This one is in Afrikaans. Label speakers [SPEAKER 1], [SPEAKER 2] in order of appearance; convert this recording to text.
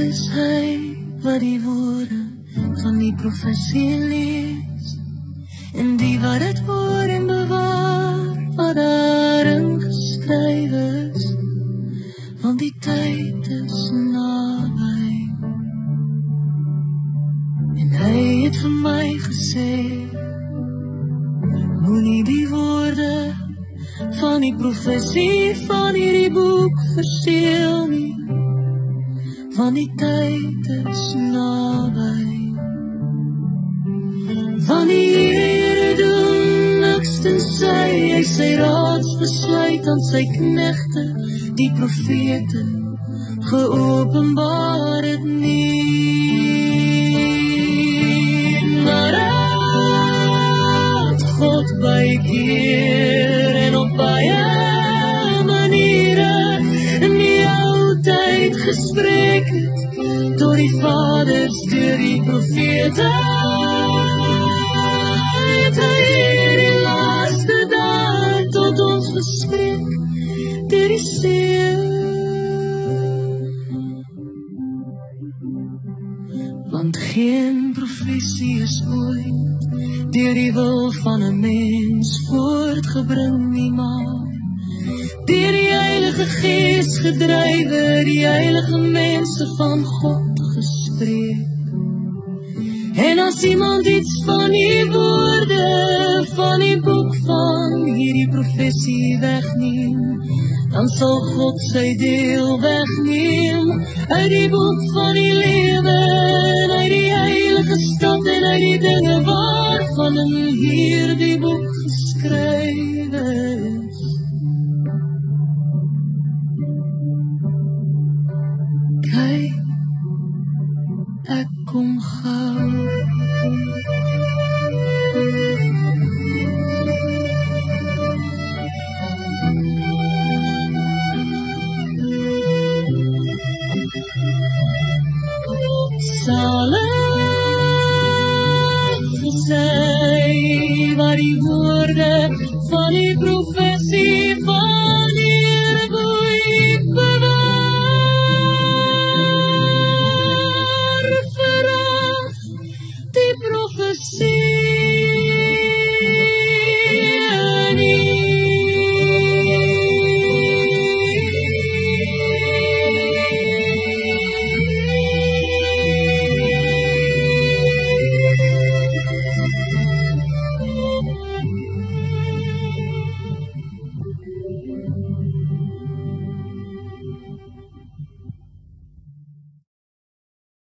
[SPEAKER 1] is hy wat die woorde van die profesie lees, en die wat het hoor en bewaar wat daarin geskryf is, want die tyd is naby. En hy het vir my gesê, moenie die woorde van die profesie van hierdie boek versteel nie, want die tyd is naby. Want die Here doen niks tensy hy sy raadsbesluit aan sy knegte, die profete, geopenbaar het nie. Maar het God by keer en op baie maniere in die ou tyd gesprek het, door die vaders, deur die profete, het hy die laaste dag tot ons gesprek, deur die seun. Want geen profesie is ooit deur die wil van 'n mens voortgebring nie, maar deur die Heilige Gees gedrywe, die heilige mense van God gespreek. En as iemand iets van die woorde van die boek van hierdie profesie wegneem, dan sal God sy deel wegneem uit die boek van die lewe, en uit die heilige stad, en uit die dinge waarvan in hierdie boek geskryf